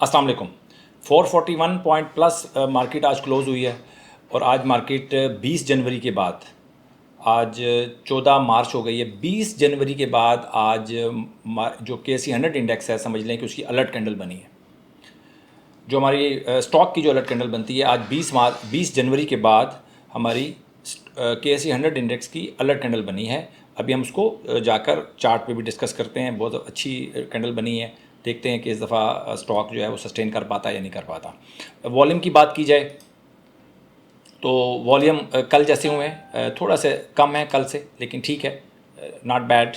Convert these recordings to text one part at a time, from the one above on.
अस्सलाम वालेकुम। 441 point plus market आज क्लोज़ हुई है और आज मार्केट 20 जनवरी के बाद, आज 14 मार्च हो गई है, 20 जनवरी के बाद आज जो KSE 100 इंडेक्स है, समझ लें कि उसकी अलर्ट कैंडल बनी है। जो हमारी स्टॉक की जो अलर्ट कैंडल बनती है आज 20 जनवरी के बाद हमारी KSE 100 इंडेक्स की अलर्ट कैंडल बनी है। अभी हम उसको जाकर चार्ट पे भी डिस्कस करते हैं। बहुत अच्छी कैंडल बनी है, देखते हैं कि इस दफ़ा स्टॉक जो है वो सस्टेन कर पाता है या नहीं कर पाता। वॉल्यूम की बात की जाए तो वॉल्यूम कल जैसे हुए हैं, थोड़ा से कम है कल से, लेकिन ठीक है, नॉट बैड।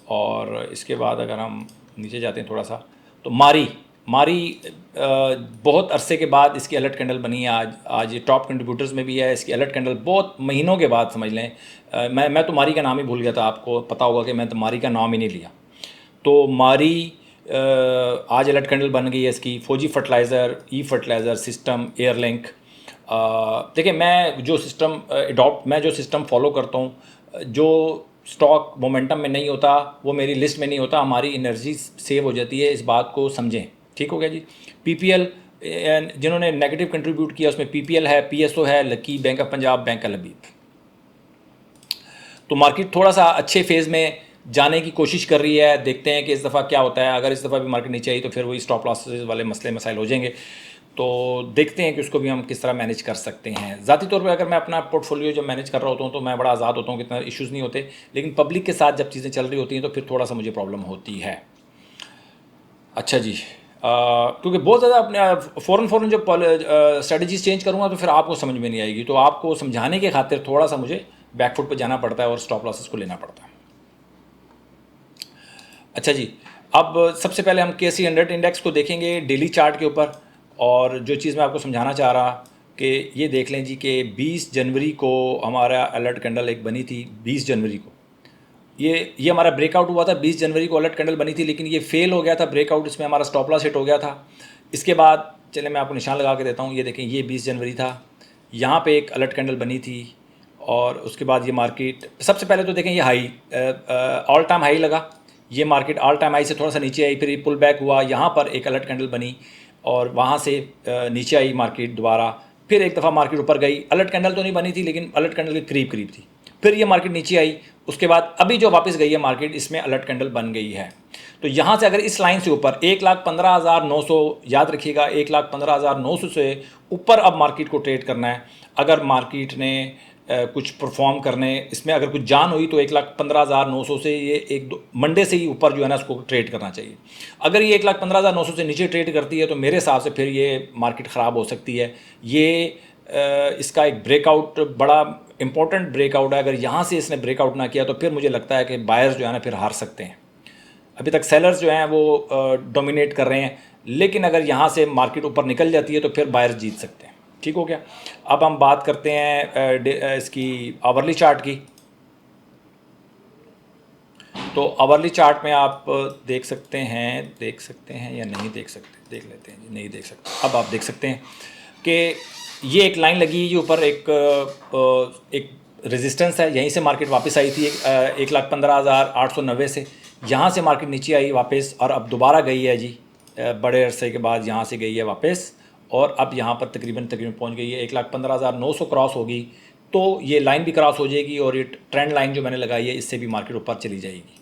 और इसके बाद अगर हम नीचे जाते हैं थोड़ा सा, तो मारी बहुत अरसे के बाद इसकी अलर्ट कैंडल बनी है। आज ये टॉप कंट्रीब्यूटर्स में भी है। इसकी अलर्ट कैंडल बहुत महीनों के बाद, समझ लें, मैं तो मारी का नाम ही भूल गया था। आपको पता होगा कि मैं तो मारी का नाम ही नहीं लिया। तो मारी आज अलर्ट कैंडल बन गई है इसकी। फौजी फर्टिलाइज़र, फर्टिलाइज़र सिस्टम, एयरलिंक। देखिए, मैं जो सिस्टम फॉलो करता हूँ, जो स्टॉक मोमेंटम में नहीं होता वो मेरी लिस्ट में नहीं होता, हमारी एनर्जी सेव हो जाती है, इस बात को समझें। ठीक हो गया जी। PPL जिन्होंने नेगेटिव कंट्रीब्यूट किया उसमें PPL है, PSO है, Lucky, bank of Punjab, bank Al Habib. तो मार्केट थोड़ा सा अच्छे फेज़ में जाने की कोशिश कर रही है। देखते हैं कि इस दफ़ा क्या होता है। अगर इस दफ़ा भी मार्केट नीचे आई तो फिर वही स्टॉप लॉसेस वाले मसले मसाइल हो जाएंगे। तो देखते हैं कि उसको भी हम किस तरह मैनेज कर सकते हैं। ज़ाती तौर पे अगर मैं अपना पोर्टफोलियो जब मैनेज कर रहा होता हूँ तो मैं बड़ा आज़ाद होता हूँ, कितना इश्यूज़ नहीं होते। लेकिन पब्लिक के साथ जब चीज़ें चल रही होती हैं तो फिर थोड़ा सा मुझे प्रॉब्लम होती है। अच्छा जी, क्योंकि बहुत ज़्यादा अपने फ़ौरन जब स्ट्रेटजीज चेंज करूँगा तो फिर आपको समझ में नहीं आएगी। तो आपको समझाने के खातिर थोड़ा सा मुझे बैकफुट पे जाना पड़ता है और स्टॉप लॉसेस को लेना पड़ता है। अच्छा जी, अब सबसे पहले हम KSE 100 इंडेक्स को देखेंगे डेली चार्ट के ऊपर। और जो चीज़ मैं आपको समझाना चाह रहा कि ये देख लें जी कि 20 जनवरी को हमारा अलर्ट कैंडल एक बनी थी। 20 जनवरी को ये हमारा ब्रेकआउट हुआ था। 20 जनवरी को अलर्ट कैंडल बनी थी, लेकिन ये फेल हो गया था ब्रेकआउट। इसमें हमारा स्टॉप लॉस हिट हो गया था। इसके बाद चले मैं आपको निशान लगा के देता हूँ। ये देखें, ये 20 जनवरी था, यहाँ पे एक अलर्ट कैंडल बनी थी। और उसके बाद ये मार्केट, सबसे पहले तो देखें ये हाई, ऑल टाइम हाई लगा। ये मार्केट ऑल टाइम हाई से थोड़ा सा नीचे आई, फिर ये पुल बैक हुआ, यहाँ पर एक अलर्ट कैंडल बनी और वहाँ से नीचे आई मार्केट दोबारा। फिर एक दफ़ा मार्केट ऊपर गई। अलर्ट कैंडल तो नहीं बनी थी, लेकिन अलर्ट कैंडल के करीब थी। फिर ये मार्केट नीचे आई। उसके बाद अभी जो वापस गई है मार्केट, इसमें अलर्ट कैंडल बन गई है। तो यहाँ से अगर इस लाइन से ऊपर 1,15,900, याद रखिएगा 1,15,900 से ऊपर अब मार्केट को ट्रेड करना है। अगर मार्केट ने कुछ परफॉर्म करने, इसमें अगर कुछ जान हुई तो 1,15,900 से ये एक दो मंडे से ही ऊपर जो है ना उसको ट्रेड करना चाहिए। अगर ये 1,15,900 से नीचे ट्रेड करती है तो मेरे हिसाब से फिर ये मार्केट ख़राब हो सकती है। ये इसका एक ब्रेकआउट, बड़ा इंपॉर्टेंट ब्रेकआउट है। अगर यहाँ से इसने ब्रेकआउट ना किया तो फिर मुझे लगता है कि बायर्स जो है ना फिर हार सकते हैं। अभी तक सेलर्स जो हैं वो डोमिनेट कर रहे हैं, लेकिन अगर यहाँ से मार्केट ऊपर निकल जाती है तो फिर बायर्स जीत सकते हैं। ठीक हो गया। अब हम बात करते हैं इसकी आवरली चार्ट की। तो आवरली चार्ट में आप देख सकते हैं या नहीं देख सकते, देख लेते हैं जी, नहीं देख सकते। अब आप देख सकते हैं कि ये एक लाइन लगी है ऊपर, एक रेजिस्टेंस है। यहीं से मार्केट वापस आई थी 1,15,890 से। यहाँ से मार्केट नीचे आई वापस और अब दोबारा गई है जी, बड़े अरसे के बाद यहाँ से गई है वापस और अब यहाँ पर तकरीबन पहुँच गई है। 1,15,900 क्रॉस होगी तो ये लाइन भी क्रॉस हो जाएगी और ये ट्रेंड लाइन जो मैंने लगाई है इससे भी मार्केट ऊपर चली जाएगी।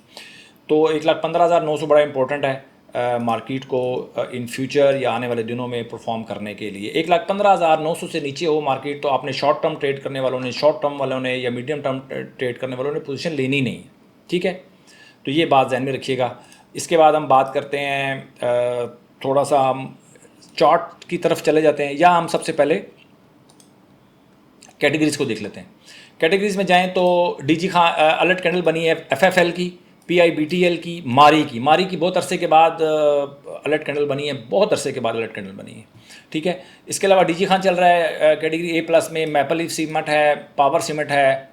तो 1,15,900 बड़ा इंपॉर्टेंट है मार्केट को इन फ्यूचर या आने वाले दिनों में परफॉर्म करने के लिए। 1,15,900 से नीचे हो मार्केट तो आपने शॉर्ट टर्म ट्रेड करने वालों ने, शॉर्ट टर्म वालों ने या मीडियम टर्म ट्रेड करने वालों ने पोजीशन लेनी नहीं है। ठीक है, तो ये बात ध्यान में रखिएगा। इसके बाद हम बात करते हैं, थोड़ा सा हम चार्ट की तरफ चले जाते हैं, या हम सबसे पहले कैटेगरीज को देख लेते हैं। कैटेगरीज में जाएं तो DG खान अलर्ट कैंडल बनी है FFL की, PIBTL की, मारी की बहुत अरसे के बाद अलर्ट कैंडल बनी है, बहुत अरसे के बाद अलर्ट कैंडल बनी है। ठीक है, इसके अलावा DG खान चल रहा है कैटेगरी A+ में। मैपल लीफ सीमेंट है, पावर सीमेंट है,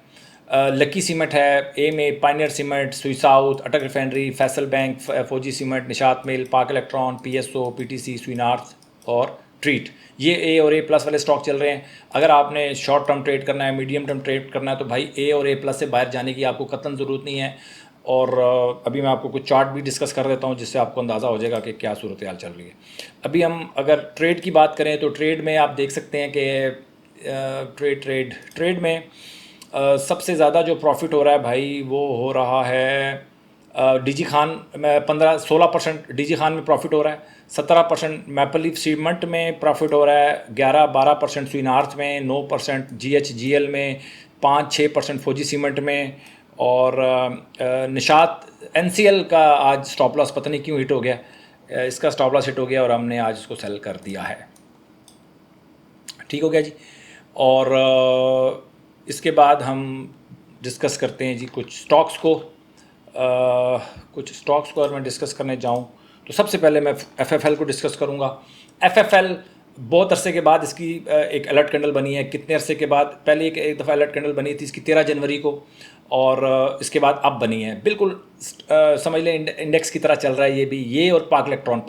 लकी सीमेंट है, A में पायनियर सीमेंट, सुई साउथ, अटक रिफाइनरी, फैसल बैंक, फौजी सीमेंट, निशात मिल, पाक इलेक्ट्रॉन, PSO, PTC, सुई नॉर्थ और ट्रीट। ये A और A+ वाले स्टॉक चल रहे हैं। अगर आपने शॉर्ट टर्म ट्रेड करना है, मीडियम टर्म ट्रेड करना है तो भाई A और A+ से बाहर जाने की आपको कतई ज़रूरत नहीं है। और अभी मैं आपको कुछ चार्ट भी डिस्कस कर देता हूँ जिससे आपको अंदाज़ा हो जाएगा कि क्या सूरत हाल चल रही है। अभी हम अगर ट्रेड की बात करें तो ट्रेड में आप देख सकते हैं कि ट्रेड में सबसे ज़्यादा जो प्रॉफिट हो रहा है भाई वो हो रहा है डीजी खान में 15-16% डीजी खान में प्रॉफिट हो रहा है, 17% मैपल लीफ सीमेंट में प्रॉफिट हो रहा है, 11-12% स्वीनार्थ में, 9% जीएचजीएल में, 5-6% फौजी सीमेंट में, और निशात एनसीएल का आज स्टॉप लॉस पता नहीं क्यों हिट हो गया, इसका स्टॉप लॉस हिट हो गया और हमने आज इसको सेल कर दिया है। ठीक हो गया जी। और इसके बाद हम डिस्कस करते हैं जी कुछ स्टॉक्स को। अगर मैं डिस्कस करने जाऊं तो सबसे पहले मैं एफएफएल को डिस्कस करूंगा। एफएफएल बहुत अरसे के बाद इसकी एक अलर्ट कैंडल बनी है। कितने अरसे के बाद? पहले एक दफ़ा अलर्ट कैंडल बनी थी इसकी 13 जनवरी को, और इसके बाद अब बनी है। बिल्कुल समझ लें इंडेक्स की तरह चल रहा है ये भी, ये और पाक इलेक्ट्रॉन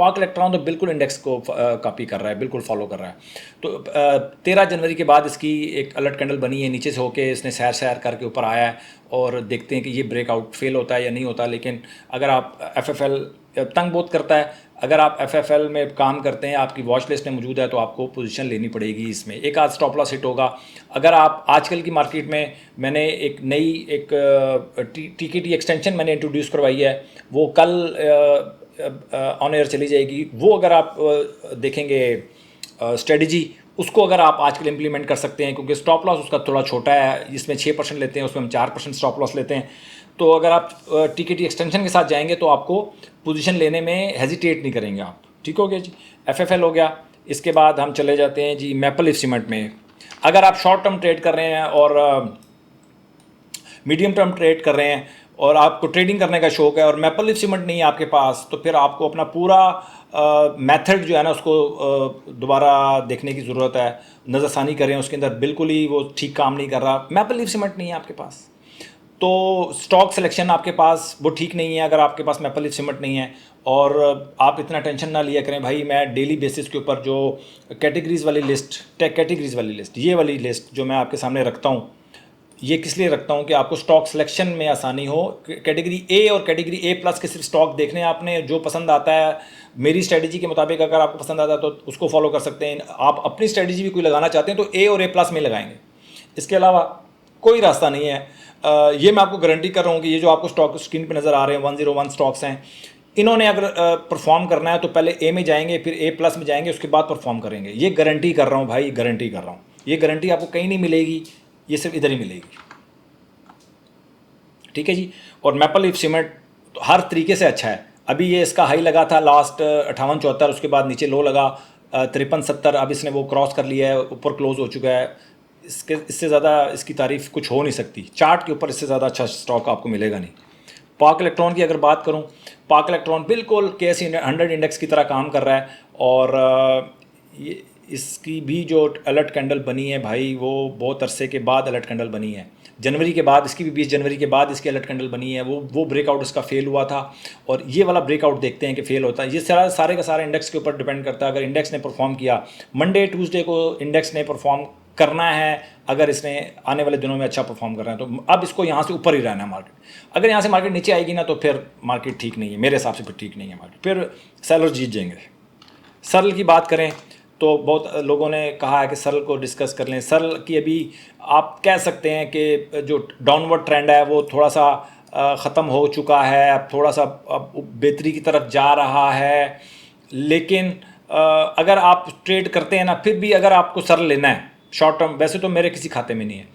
तो बिल्कुल इंडेक्स को कॉपी कर रहा है, बिल्कुल फॉलो कर रहा है। तो 13 जनवरी के बाद इसकी एक अलर्ट कैंडल बनी है, नीचे से होके इसने सैर करके ऊपर आया है, और देखते हैं कि ये ब्रेकआउट फेल होता है या नहीं होता। लेकिन अगर आप एफएफएल तंग बहुत करता है, अगर आप एफएफएल में काम करते हैं, आपकी वॉच लिस्ट में मौजूद है, तो आपको पोजीशन लेनी पड़ेगी इसमें। एक आध स्टॉप लॉस हिट होगा। अगर आप आजकल की मार्केट में, मैंने एक नई टीकेटी एक्सटेंशन मैंने इंट्रोड्यूस करवाई है, वो कल ऑन एयर चली जाएगी। वो अगर आप देखेंगे स्ट्रेटजी, उसको अगर आप आजकल इम्प्लीमेंट कर सकते हैं, क्योंकि स्टॉप लॉस उसका थोड़ा छोटा है, इसमें 6% लेते हैं, उसमें हम 4% स्टॉप लॉस लेते हैं। तो अगर आप टीकेटी एक्सटेंशन के साथ जाएंगे तो आपको पोजीशन लेने में हेजिटेट नहीं करेंगे आप। ठीक हो गया जी, एफएफएल हो गया। इसके बाद हम चले जाते हैं जी मैपल लीफ सीमेंट में। अगर आप शॉर्ट टर्म ट्रेड कर रहे हैं और मीडियम टर्म ट्रेड कर रहे हैं और आपको ट्रेडिंग करने का शौक है और मैपल लीफ सीमेंट नहीं है आपके पास, तो फिर आपको अपना पूरा मेथड जो है ना उसको दोबारा देखने की ज़रूरत है। नज़रसानी करें उसके अंदर, बिल्कुल ही वो ठीक काम नहीं कर रहा। मैपल लीफ सीमेंट नहीं है आपके पास तो स्टॉक सिलेक्शन आपके पास वो ठीक नहीं है। अगर आपके पास मैपल लीफ सीमेंट नहीं है, और आप इतना टेंशन ना लिया करें भाई, मैं डेली बेसिस के ऊपर जो कैटेगरीज़ वाली लिस्ट, ये वाली लिस्ट जो मैं आपके सामने रखता हूँ, ये किस लिए रखता हूँ कि आपको स्टॉक सिलेक्शन में आसानी हो। कैटेगरी ए और कैटेगरी ए प्लस के सिर्फ स्टॉक देखने, आपने जो पसंद आता है मेरी स्ट्रेटजी के मुताबिक अगर आपको पसंद आता है तो उसको फॉलो कर सकते हैं। आप अपनी स्ट्रेटजी भी कोई लगाना चाहते हैं तो ए और ए प्लस में लगाएंगे, इसके अलावा कोई रास्ता नहीं है। ये मैं आपको गारंटी कर रहा हूँ कि ये जो आपको स्टॉक स्क्रीन पे नज़र आ रहे हैं 101 स्टॉक्स हैं, इन्होंने अगर परफॉर्म करना है तो पहले ए में जाएंगे, फिर ए प्लस में जाएंगे, उसके बाद परफॉर्म करेंगे। ये गारंटी कर रहा हूँ भाई, गारंटी कर रहा हूँ। ये गारंटी आपको कहीं नहीं मिलेगी, ये सिर्फ इधर ही मिलेगी। ठीक है जी। और मैपल लीफ सीमेंट तो हर तरीके से अच्छा है। अभी ये इसका हाई लगा था लास्ट 58-74, उसके बाद नीचे लो लगा 53-70, अब इसने वो क्रॉस कर लिया है, ऊपर क्लोज हो चुका है। इससे ज़्यादा इसकी तारीफ़ कुछ हो नहीं सकती। चार्ट के ऊपर इससे ज़्यादा अच्छा स्टॉक आपको मिलेगा नहीं। पाक इलेक्ट्रॉन की अगर बात करूं, पाक इलेक्ट्रॉन बिल्कुल KSE 100 इंडेक्स की तरह काम कर रहा है, और ये इसकी भी जो अलर्ट कैंडल बनी है भाई, वो बहुत अरसे के बाद अलर्ट कैंडल बनी है। जनवरी के बाद इसकी भी 20 जनवरी के बाद इसकी अलर्ट कैंडल बनी है। वो ब्रेकआउट इसका फेल हुआ था, और ये वाला ब्रेकआउट देखते हैं कि फेल होता है। ये सारे का सारा इंडेक्स के ऊपर डिपेंड करता है। अगर इंडेक्स ने परफॉर्म किया, मंडे ट्यूसडे को इंडेक्स ने परफॉर्म करना है, अगर इसने आने वाले दिनों में अच्छा परफॉर्म करना है तो अब इसको यहाँ से ऊपर ही रहना है मार्केट। अगर यहाँ से मार्केट नीचे आएगी ना तो फिर मार्केट ठीक नहीं है, मेरे हिसाब से फिर ठीक नहीं है मार्केट, फिर सेलर जीत जाएंगे। सरल की बात करें तो बहुत लोगों ने कहा है कि सरल को डिस्कस कर लें। सरल की अभी आप कह सकते हैं कि जो डाउनवर्ड ट्रेंड है वो थोड़ा सा ख़त्म हो चुका है, अब थोड़ा सा अब बेहतरी की तरफ जा रहा है। लेकिन अगर आप ट्रेड करते हैं ना, फिर भी अगर आपको सरल लेना है शॉर्ट टर्म, वैसे तो मेरे किसी खाते में नहीं है,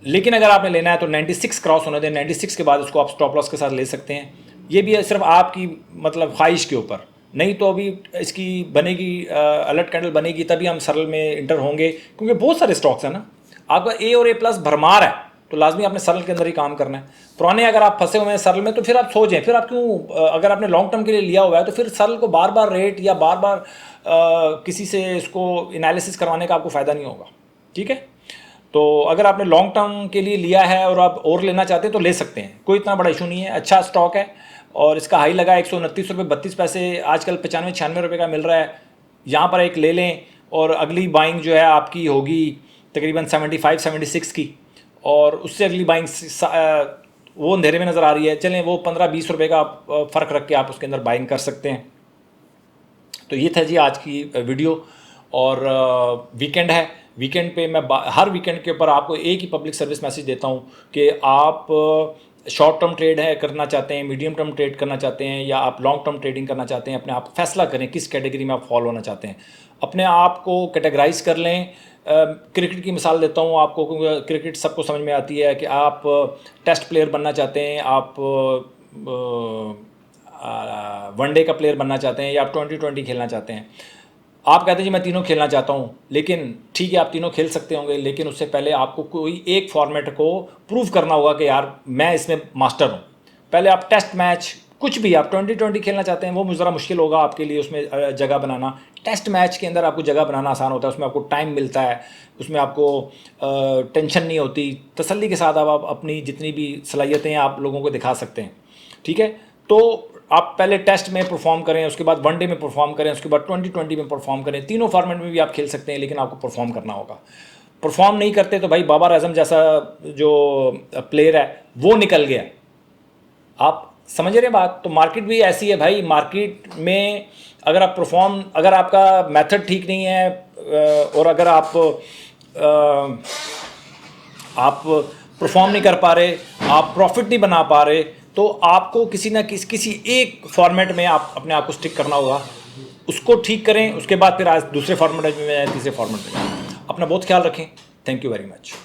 लेकिन अगर आपने लेना है तो 96 क्रॉस होने दें, 96 के बाद उसको आप स्टॉप लॉस के साथ ले सकते हैं। ये भी है सिर्फ आपकी मतलब ख्वाहिश के ऊपर, नहीं तो अभी इसकी बनेगी अलर्ट कैंडल बनेगी तभी हम सरल में इंटर होंगे, क्योंकि बहुत सारे स्टॉक्स हैं ना। आपका ए और ए प्लस भरमार है, तो लाजमी आपने सरल के अंदर ही काम करना है। पुराने अगर आप फंसे हुए हैं सरल में तो फिर आप सोचें, फिर आप क्यों, अगर आपने लॉन्ग टर्म के लिए लिया हुआ है तो फिर सरल को बार बार रेट या बार बार किसी से इसको एनालिसिस करवाने का आपको फ़ायदा नहीं होगा। ठीक है, तो अगर आपने लॉन्ग टर्म के लिए लिया है और आप और लेना चाहते हैं तो ले सकते हैं, कोई इतना बड़ा इशू नहीं है। अच्छा स्टॉक है, और इसका हाई लगा 129 रुपये 32 पैसे, आजकल 95-96 रुपये का मिल रहा है। यहाँ पर एक ले लें, और अगली बाइंग जो है आपकी होगी तकरीबन 75-76 की, और उससे अगली बाइंग वो अंधेरे में नज़र आ रही है, चलें वो 15-20 रुपये का फ़र्क रख के आप उसके अंदर बाइंग कर सकते हैं। तो ये था जी आज की वीडियो। और वीकेंड है, वीकेंड पे मैं हर वीकेंड के ऊपर आपको एक ही पब्लिक सर्विस मैसेज देता हूँ कि आप शॉर्ट टर्म ट्रेड है करना चाहते हैं, मीडियम टर्म ट्रेड करना चाहते हैं, या आप लॉन्ग टर्म ट्रेडिंग करना चाहते हैं, अपने आप फैसला करें किस कैटेगरी में आप फॉलो होना चाहते हैं। अपने आप को कैटेगराइज कर लें। क्रिकेट की मिसाल देता हूँ आपको, क्योंकि क्रिकेट सबको समझ में आती है कि आप टेस्ट प्लेयर बनना चाहते हैं, आप वनडे का प्लेयर बनना चाहते हैं, या आप 2020 खेलना चाहते हैं। आप कहते हैं जी मैं तीनों खेलना चाहता हूँ, लेकिन ठीक है आप तीनों खेल सकते होंगे, लेकिन उससे पहले आपको कोई एक फॉर्मेट को प्रूव करना होगा कि यार मैं इसमें मास्टर हूँ। पहले आप टेस्ट मैच कुछ भी, आप 2020 खेलना चाहते हैं, वो ज़रा मुश्किल होगा आपके लिए उसमें जगह बनाना। टेस्ट मैच के अंदर आपको जगह बनाना आसान होता है, उसमें आपको टाइम मिलता है, उसमें आपको टेंशन नहीं होती, तसल्ली के साथ आप अपनी जितनी भी सलाहियतें आप लोगों को दिखा सकते हैं। ठीक है, तो आप पहले टेस्ट में परफॉर्म करें, उसके बाद वनडे में परफॉर्म करें, उसके बाद 2020 में परफॉर्म करें। तीनों फॉर्मेट में भी आप खेल सकते हैं, लेकिन आपको परफॉर्म करना होगा। परफॉर्म नहीं करते तो भाई बाबर आजम जैसा जो प्लेयर है वो निकल गया। आप समझ रहे हैं बात? तो मार्केट भी ऐसी है भाई, मार्केट में अगर आप परफॉर्म, अगर आपका मेथड ठीक नहीं है, और अगर आप परफॉर्म नहीं कर पा रहे, आप प्रॉफिट नहीं बना पा रहे, तो आपको किसी ना किसी एक फॉर्मेट में आप अपने आप को स्टिक करना होगा। उसको ठीक करें, उसके बाद फिर आज दूसरे फॉर्मेट में, तीसरे फॉर्मेट में। अपना बहुत ख्याल रखें। Thank you very much.